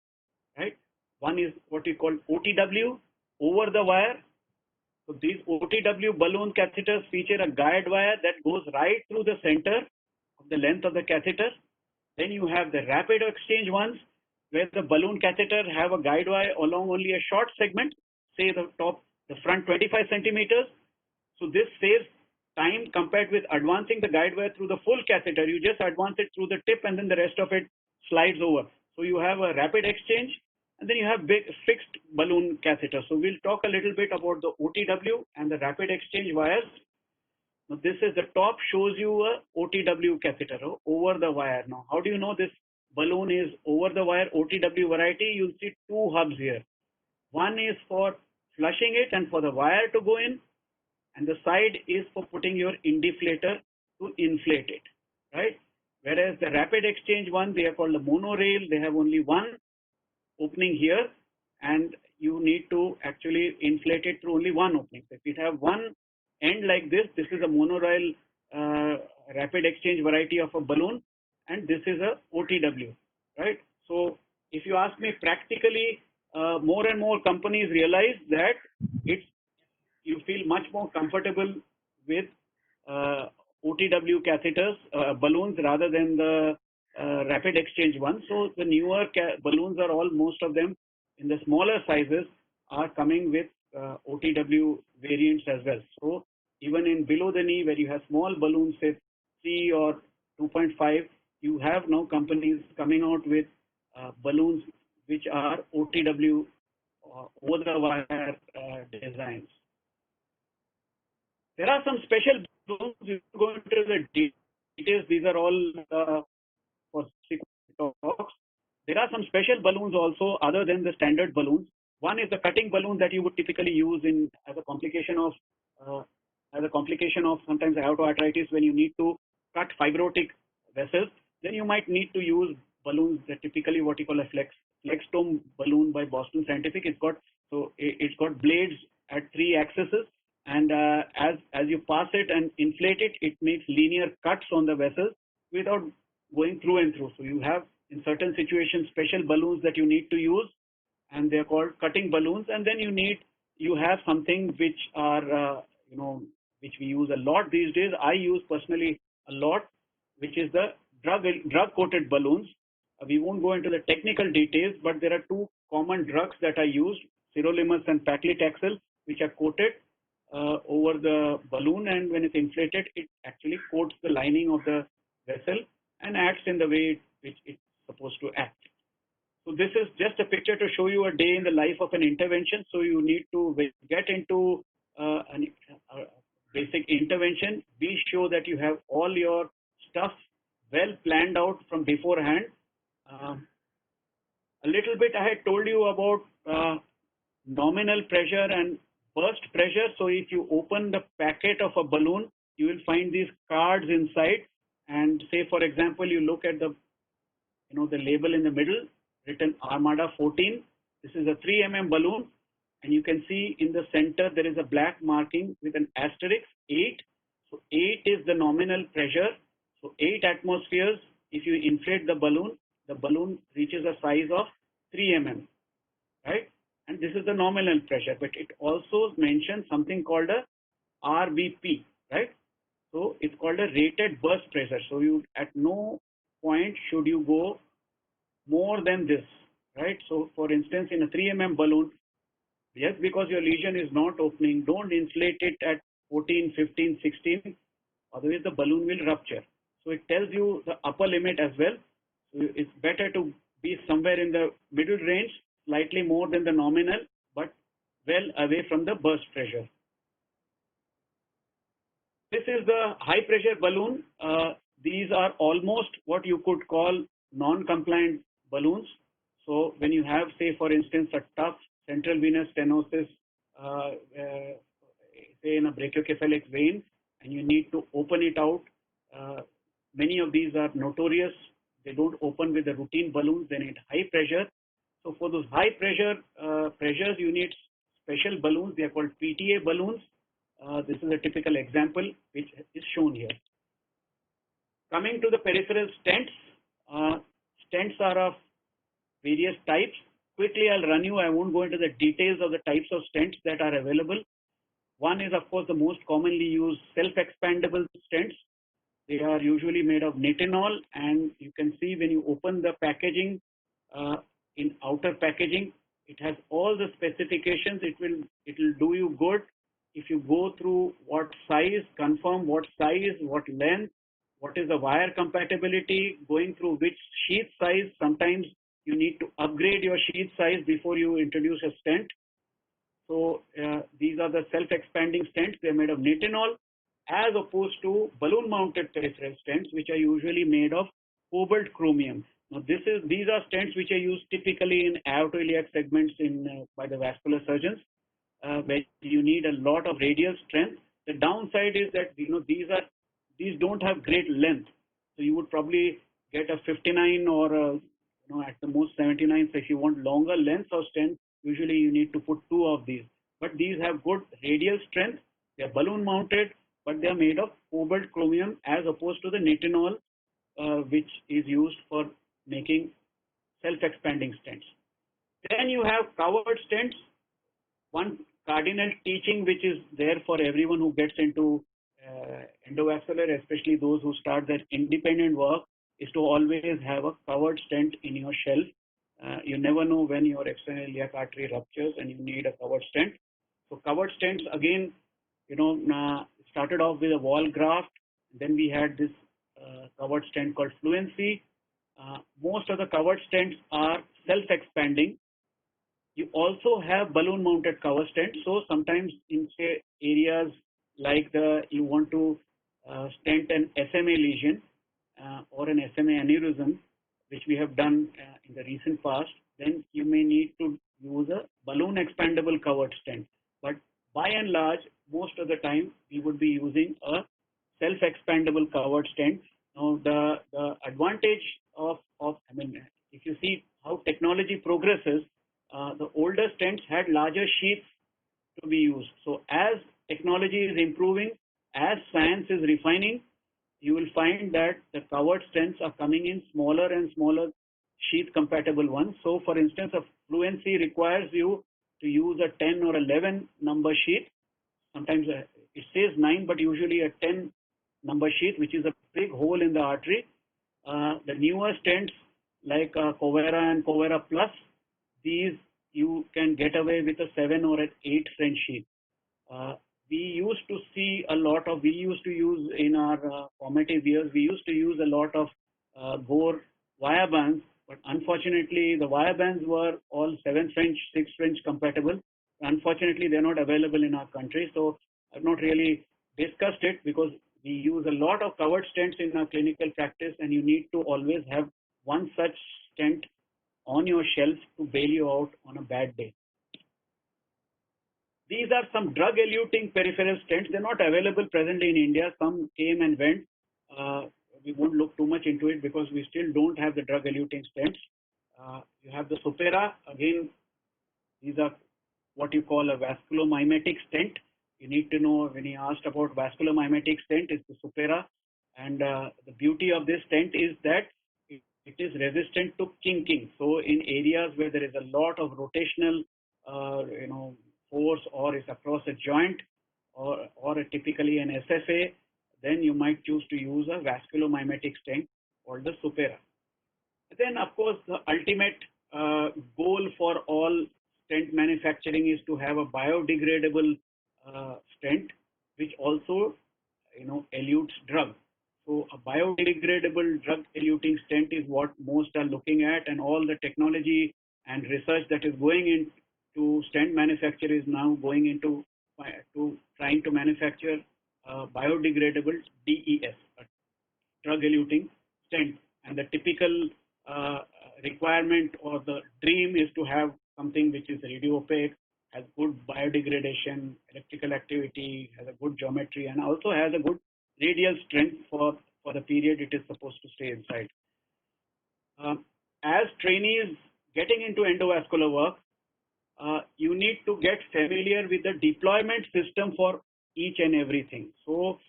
A: right? One is what we call OTW, over the wire. So these OTW balloon catheters feature a guide wire that goes right through the center of the length of the catheter. Then you have the rapid exchange ones, where the balloon catheter have a guide wire along only a short segment, say the front 25 centimeters. So this saves time compared with advancing the guide wire through the full catheter. You just advance it through the tip and then the rest of it slides over. So you have a rapid exchange, and then you have big fixed balloon catheter. So we'll talk a little bit about the OTW and the rapid exchange wires. Now this is the top, shows you a OTW catheter, over the wire. Now how do you know this balloon is over the wire OTW variety? You'll see two hubs here. One is for flushing it and for the wire to go in, and the side is for putting your indeflator to inflate it, right? Whereas the rapid exchange one, they are called the monorail. They have only one opening here, and you need to actually inflate it through only one opening. So if you have one end like this is a monorail rapid exchange variety of a balloon, and this is a OTW, right? So if you ask me practically, more and more companies realize that you feel much more comfortable with OTW catheters, balloons, rather than the rapid exchange ones. So the newer balloons are all, most of them in the smaller sizes are coming with OTW variants as well. So even in below the knee, where you have small balloons, say 3 or 2.5, you have now companies coming out with balloons which are OTW over the wire designs. There are some special balloons. If you go into the details, these are all for talks. There are some special balloons also other than the standard balloons. One is the cutting balloon that you would typically use as a complication of sometimes aortoarteritis, when you need to cut fibrotic vessels. Then you might need to use balloons that typically what you call a flextome balloon by Boston Scientific. It's got blades at 3 axes, and as you pass it and inflate it, it makes linear cuts on the vessels without going through and through. So you have, in certain situations, special balloons that you need to use, and they're called cutting balloons. And then you have something which are which we use a lot these days. I use personally a lot, which is the drug coated balloons. We won't go into the technical details, but there are two common drugs that are used, sirolimus and paclitaxel, which are coated over the balloon, and when it's inflated, it actually coats the lining of the vessel and acts in the way which it's supposed to act. So this is just a picture to show you a day in the life of an intervention. So you need to get into a basic intervention. Be sure that you have all your stuff well planned out from beforehand. A little bit I had told you about nominal pressure and burst pressure. So if you open the packet of a balloon, you will find these cards inside. And say, for example, you look at the label in the middle, written Armada 14. This is a 3 mm balloon, and you can see in the center there is a black marking with an asterisk 8. So 8 is the nominal pressure. So 8 atmospheres. If you inflate the balloon reaches a size of 3 mm, right? and this is the nominal pressure, but it also mentions something called a RBP, right? So it's called a rated burst pressure. So you at no point should you go more than this, right? So for instance, in a 3 mm balloon, yes, because your lesion is not opening, don't inflate it at 14, 15, 16, otherwise the balloon will rupture. So it tells you the upper limit as well. So it's better to be somewhere in the middle range, slightly more than the nominal, but well away from the burst pressure. This is the high pressure balloon. These are almost what you could call non-compliant balloons. So when you have, say, for instance, a tough central venous stenosis, say in a brachiocephalic vein, and you need to open it out, many of these are notorious. They don't open with the routine balloons. They need high pressure. So for those high pressure pressures, you need special balloons. They are called PTA balloons. This is a typical example which is shown here. Coming to the peripheral stents, stents are of various types. Quickly, I'll run you. I won't go into the details of the types of stents that are available. One is, of course, the most commonly used self-expandable stents. They are usually made of nitinol, and you can see when you open the packaging, in outer packaging, it has all the specifications. It will do you good if you go through what size, confirm what size, what length, what is the wire compatibility, going through which sheath size. Sometimes you need to upgrade your sheath size before you introduce a stent. So these are the self-expanding stents. They're made of nitinol, as opposed to balloon-mounted peripheral stents, which are usually made of cobalt chromium. Now, these are stents which are used typically in aortoiliac segments by the vascular surgeons, where you need a lot of radial strength. The downside is that these don't have great length, so you would probably get a 59 or at the most 79. So if you want longer lengths of stent, usually you need to put 2 of these. But these have good radial strength. They are balloon mounted, but they are made of cobalt chromium as opposed to the nitinol, which is used for making self-expanding stents. Then you have covered stents. One cardinal teaching which is there for everyone who gets into endovascular, especially those who start their independent work, is to always have a covered stent in your shelf. You never know when your external iliac artery ruptures and you need a covered stent. So covered stents, again, started off with a wall graft. Then we had this covered stent called Fluency. Most of the covered stents are self-expanding. You also have balloon mounted cover stents. So sometimes in say areas like you want to stent an SMA lesion or an SMA aneurysm, which we have done in the recent past, then you may need to use a balloon expandable covered stent. But by and large, most of the time we would be using a self-expandable covered stent. Now the advantage of if you see how technology progresses, the older stents had larger sheaths to be used. So as technology is improving, as science is refining, you will find that the covered stents are coming in smaller and smaller sheath compatible ones. So for instance, a Fluency requires you to use a 10 or 11 number sheath. Sometimes it says 9, but usually a 10 number sheath, which is a big hole in the artery. The newer stents like Covera and Covera Plus, these you can get away with a 7 or an 8 French sheath. We used to use in our formative years, we used to use a lot of Gore wire bands, but unfortunately the wire bands were all 7 French, 6 French compatible. Unfortunately, they're not available in our country, so I've not really discussed it because we use a lot of covered stents in our clinical practice, and you need to always have one such stent on your shelf to bail you out on a bad day. These are some drug-eluting peripheral stents. They're not available presently in India. Some came and went. We won't look too much into it because we still don't have the drug-eluting stents. You have the Supera. Again, these are what you call a vasculomimetic stent. You need to know when he asked about vasculomimetic stent, it's the Supera. And the beauty of this stent is that it is resistant to kinking. So in areas where there is a lot of rotational force or is across a joint or typically an SFA, then you might choose to use a vasculomimetic stent called the Supera. Then, of course, the ultimate goal for all stent manufacturing is to have a biodegradable stent, which also, elutes drug. So a biodegradable drug eluting stent is what most are looking at, and all the technology and research that is going into stent manufacture is now going into trying to manufacture biodegradable DES, a drug eluting stent. And the typical requirement or the dream is to have something which is radio opaque, has good biodegradation, electrical activity, has a good geometry, and also has a good radial strength for the period it is supposed to stay inside. As trainees getting into endovascular work, you need to get familiar with the deployment system for each and everything. So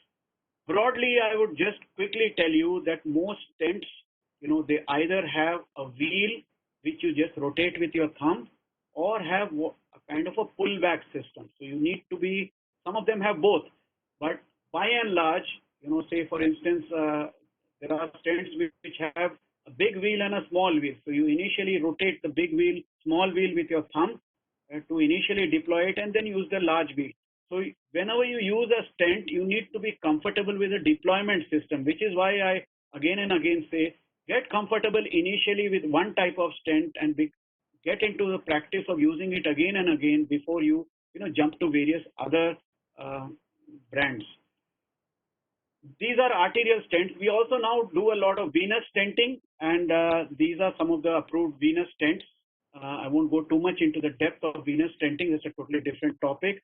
A: broadly, I would just quickly tell you that most stents, they either have a wheel which you just rotate with your thumb, or have a kind of a pullback system. So you need to be, some of them have both, but by and large, say for instance, there are stents which have a big wheel and a small wheel. So you initially rotate the big wheel, small wheel with your thumb to initially deploy it, and then use the large wheel. So whenever you use a stent, you need to be comfortable with the deployment system, which is why I again and again say, get comfortable initially with one type of stent and get into the practice of using it again and again before you, jump to various other brands. These are arterial stents. We also now do a lot of venous stenting, and these are some of the approved venous stents. I won't go too much into the depth of venous stenting. It's a totally different topic.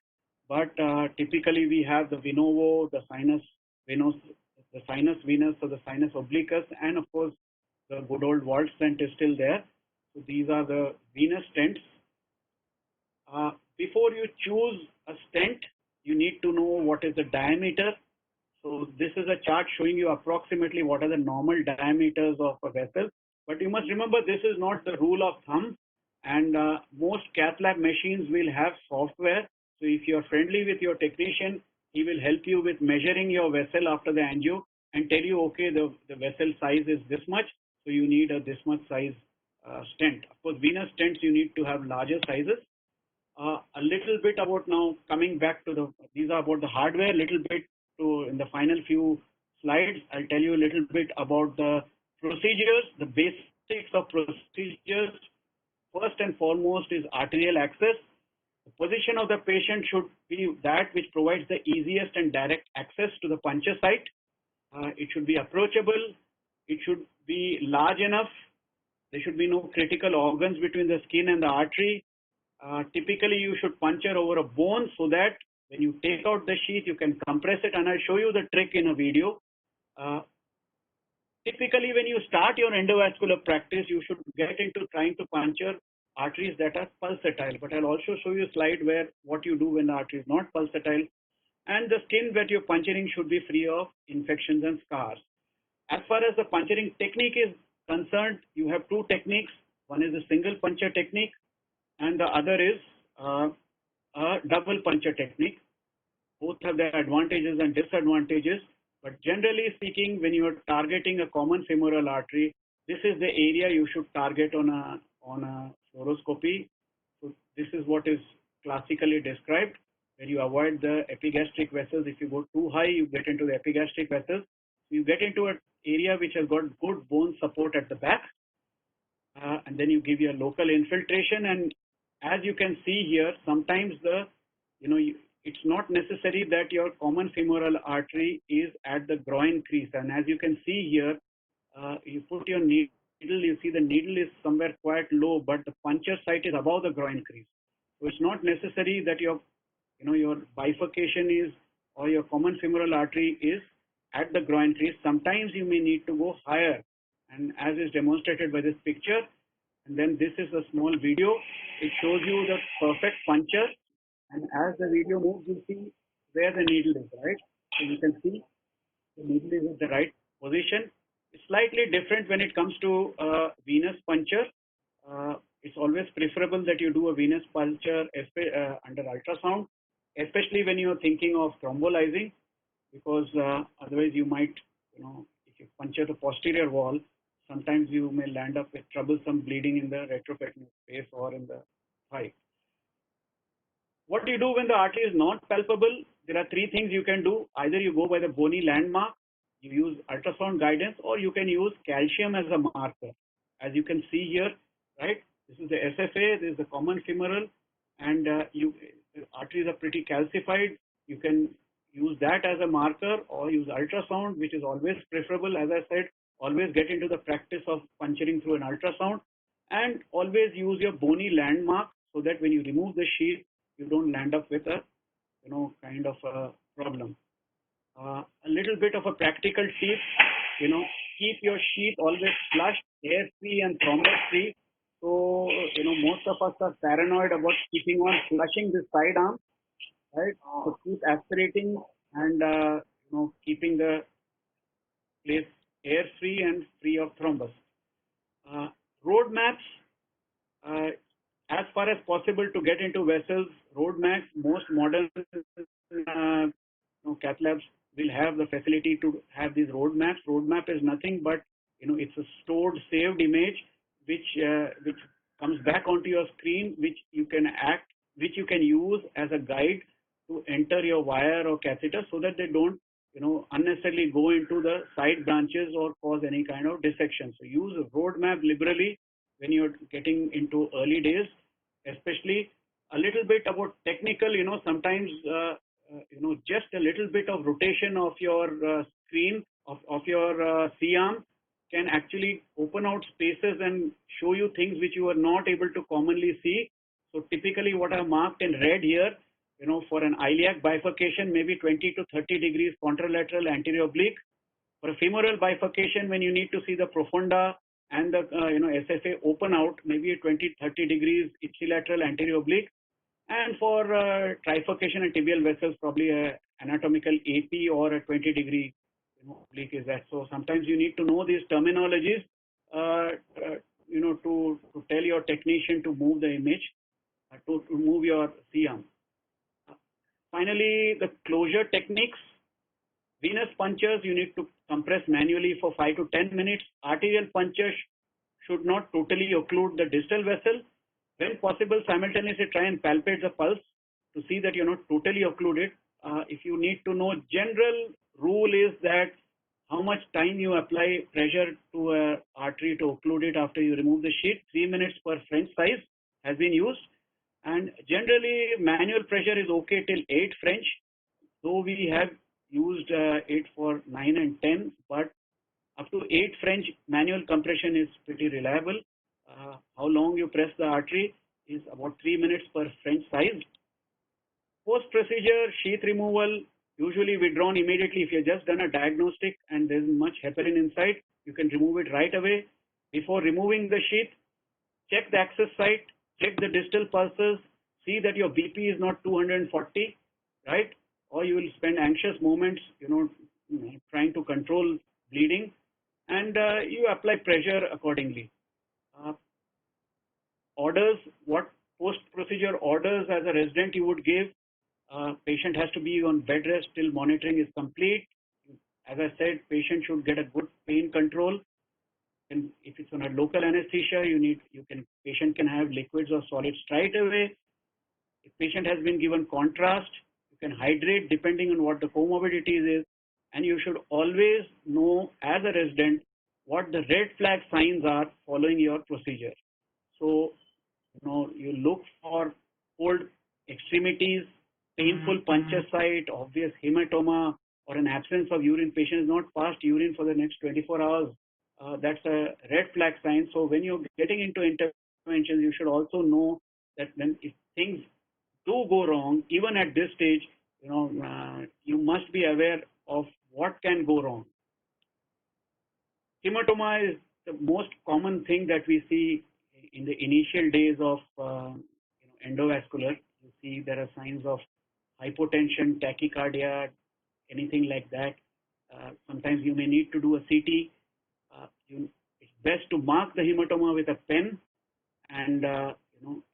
A: But typically we have the Venovo, the sinus venous, or the sinus obliquus, and of course the good old Walt stent is still there. So these are the venous stents. Before you choose a stent, you need to know what is the diameter. So this is a chart showing you approximately what are the normal diameters of a vessel. But you must remember, this is not the rule of thumb, and most cath lab machines will have software. So if you're friendly with your technician, he will help you with measuring your vessel after the angio and tell you, okay, the vessel size is this much, so you need a this much size stent. Of course, venous stents, you need to have larger sizes. A little bit about now coming back to these are about the hardware, little bit in the final few slides, I'll tell you a little bit about the procedures, the basics of procedures. First and foremost is arterial access. The position of the patient should be that which provides the easiest and direct access to the puncture site. It should be approachable. It should be large enough. There should be no critical organs between the skin and the artery. Typically, you should puncture over a bone so that when you take out the sheath, you can compress it, and I'll show you the trick in a video. Typically, when you start your endovascular practice, you should get into trying to puncture arteries that are pulsatile, but I'll also show you a slide where what you do when the artery is not pulsatile, and the skin that you're puncturing should be free of infections and scars. As far as the puncturing technique is concerned, you have two techniques. One is the single puncture technique, and the other is a double puncture technique. Both have their advantages and disadvantages, but generally speaking, when you are targeting a common femoral artery, this is the area you should target on a fluoroscopy. So this is what is classically described, where you avoid the epigastric vessels. If you go too high, you get into the epigastric vessels. You get into an area which has got good bone support at the back, and then you give your local infiltration. And as you can see here, sometimes it's not necessary that your common femoral artery is at the groin crease. And as you can see here, you put your needle, you see the needle is somewhere quite low, but the puncture site is above the groin crease. So it's not necessary that your bifurcation is, or your common femoral artery is at the groin crease. Sometimes you may need to go higher, and as is demonstrated by this picture. And then this is a small video. It shows you the perfect puncture, and as the video moves, you see where the needle is, right? So you can see the needle is at the right position. It's slightly different when it comes to venous puncture. it's always preferable that you do a venous puncture under ultrasound, especially when you're thinking of thrombolizing, because otherwise you might, if you puncture the posterior wall, sometimes you may land up with troublesome bleeding in the retroperitoneal space or in the thigh. What do you do when the artery is not palpable? There are three things you can do. Either you go by the bony landmark, you use ultrasound guidance, or you can use calcium as a marker. As you can see here, right? This is the SFA, this is the common femoral, and the arteries are pretty calcified. You can use that as a marker or use ultrasound, which is always preferable. As I said, always get into the practice of puncturing through an ultrasound, and always use your bony landmark so that when you remove the sheath, you don't land up with a kind of a problem. A little bit of a practical tip, keep your sheath always flushed, air free and thrombus free. So most of us are paranoid about keeping on flushing this side arm, right? So keep aspirating and keeping the place air free and free of thrombus. Road maps, as far as possible to get into vessels, road maps, most modern cath labs will have the facility to have these road maps. Road map is nothing but it's a stored, saved image which comes back onto your screen, which you can use as a guide to enter your wire or catheter, so that they don't unnecessarily go into the side branches or cause any kind of dissection. So use a road map liberally when you're getting into early days, especially a little bit about technical, sometimes, just a little bit of rotation of your screen, of your C-arm can actually open out spaces and show you things which you are not able to commonly see. So typically what I marked in red here, for an iliac bifurcation, maybe 20 to 30 degrees contralateral anterior oblique. For a femoral bifurcation, when you need to see the profunda and the SFA open out, maybe 20-30 degrees ipsilateral anterior oblique. And for trifurcation and tibial vessels, probably a anatomical AP or a 20-degree oblique is that. So sometimes you need to know these terminologies, to tell your technician to move the image, to move your C-arm. Finally, the closure techniques. Venous punctures, you need to compress manually for 5 to 10 minutes. Arterial punctures should not totally occlude the distal vessel. When possible, simultaneously try and palpate the pulse to see that you're not totally occluded. If you need to know, general rule is that how much time you apply pressure to an artery to occlude it after you remove the sheath. 3 minutes per French size has been used. And generally, manual pressure is okay till 8 French. Though we have used 8 for 9 and 10, but up to 8 French manual compression is pretty reliable. How long you press the artery is about 3 minutes per French size. Post-procedure sheath removal, usually withdrawn immediately. If you've just done a diagnostic and there's much heparin inside, you can remove it right away. Before removing the sheath, check the access site, check the distal pulses, see that your BP is not 240, right? Or you will spend anxious moments, trying to control bleeding, and you apply pressure accordingly. Orders, what post-procedure orders as a resident you would give? Patient has to be on bed rest till monitoring is complete. As I said, patient should get a good pain control. And if it's on a local anesthesia, patient can have liquids or solids right away. If patient has been given contrast, you can hydrate depending on what the comorbidities is. And you should always know as a resident what the red flag signs are following your procedure. So, you look for cold extremities, painful puncture site, obvious hematoma, or an absence of urine. Patient is not passed urine for the next 24 hours. That's a red flag sign. So when you're getting into interventions, you should also know that if things do go wrong, even at this stage, you must be aware of what can go wrong. Hematoma is the most common thing that we see in the initial days of endovascular. You see there are signs of hypotension, tachycardia, anything like that. Sometimes you may need to do a CT. It's best to mark the hematoma with a pen And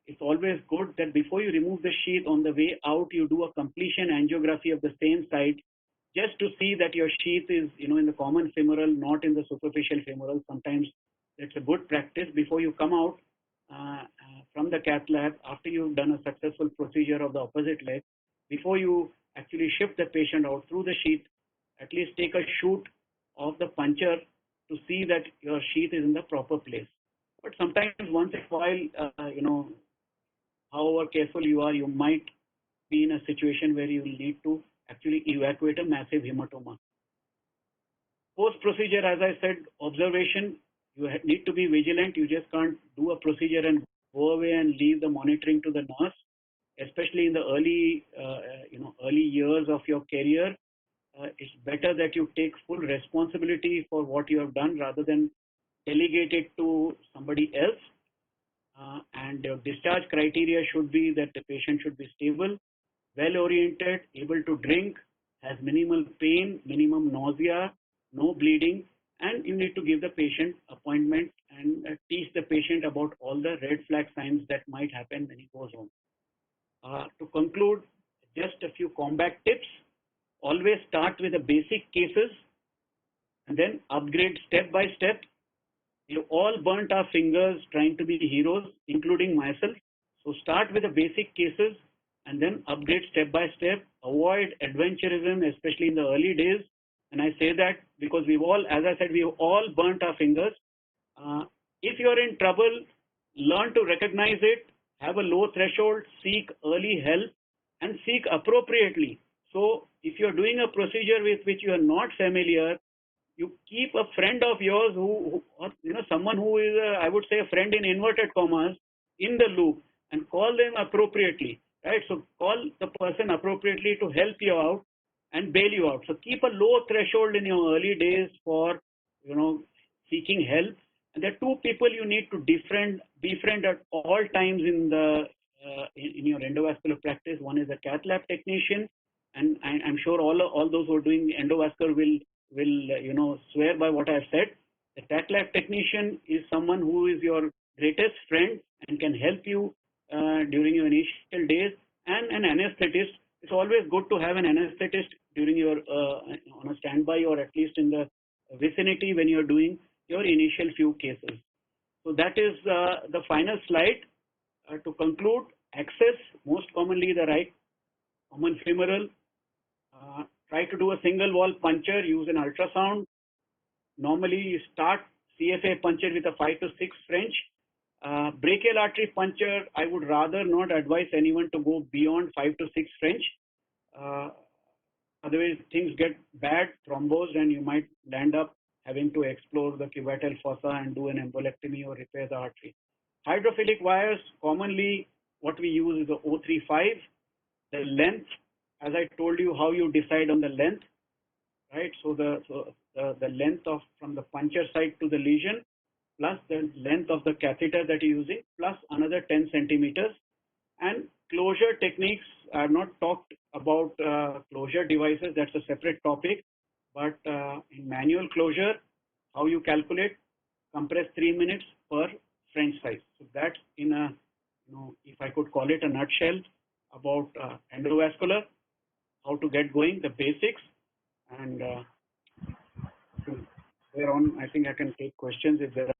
A: it's always good that before you remove the sheath, on the way out, you do a completion angiography of the same site, just to see that your sheath is in the common femoral, not in the superficial femoral. Sometimes it's a good practice before you come out from the cath lab, after you've done a successful procedure of the opposite leg, before you actually shift the patient out through the sheath, at least take a shoot of the puncture to see that your sheath is in the proper place. But sometimes once in a while, however careful you are, you might be in a situation where you will need to actually evacuate a massive hematoma. Post-procedure, as I said, observation, you need to be vigilant. You just can't do a procedure and go away and leave the monitoring to the nurse, especially in the early years of your career. It's better that you take full responsibility for what you have done rather than delegate it to somebody else. And your discharge criteria should be that the patient should be stable, well-oriented, able to drink, has minimal pain, minimum nausea, no bleeding, and you need to give the patient appointment and teach the patient about all the red flag signs that might happen when he goes home. To conclude, just a few combat tips. Always start with the basic cases and then upgrade step by step. You all burnt our fingers trying to be heroes, including myself. So start with the basic cases and then upgrade step by step. Avoid adventurism, especially in the early days. And I say that because we've all, as I said, we've all burnt our fingers. If you're in trouble, learn to recognize it, have a low threshold, seek early help, and seek appropriately. So if you're doing a procedure with which you are not familiar, you keep a friend of yours who someone who is, I would say, a friend in inverted commas, in the loop, and call them appropriately, right? So call the person appropriately to help you out and bail you out. So keep a low threshold in your early days for, seeking help. And there are two people you need to befriend at all times in the in your endovascular practice. One is a cath lab technician, and I'm sure all those who are doing endovascular will swear by what I've said. The cath lab technician is someone who is your greatest friend and can help you during your initial days, and an anesthetist. It's always good to have an anesthetist during your on a standby, or at least in the vicinity when you're doing your initial few cases. So that is the final slide. To conclude, access, most commonly the right common femoral. Try to do a single wall puncture, use an ultrasound. Normally you start CFA puncture with a 5 to 6 French. Brachial artery puncture, I would rather not advise anyone to go beyond 5 to 6 French. Otherwise things get bad, thrombosed, and you might land up having to explore the cubital fossa and do an embolectomy or repair the artery. Hydrophilic wires, commonly what we use is the 035. The length, as I told you, how you decide on the length, right? So the length of from the puncture site to the lesion, plus the length of the catheter that you're using, plus another 10 centimeters. And closure techniques, I have not talked about closure devices, that's a separate topic. But in manual closure, how you calculate, compress 3 minutes per French size. So that's in a, if I could call it a nutshell about endovascular, how to get going, the basics, and there on, I think I can take questions if there are.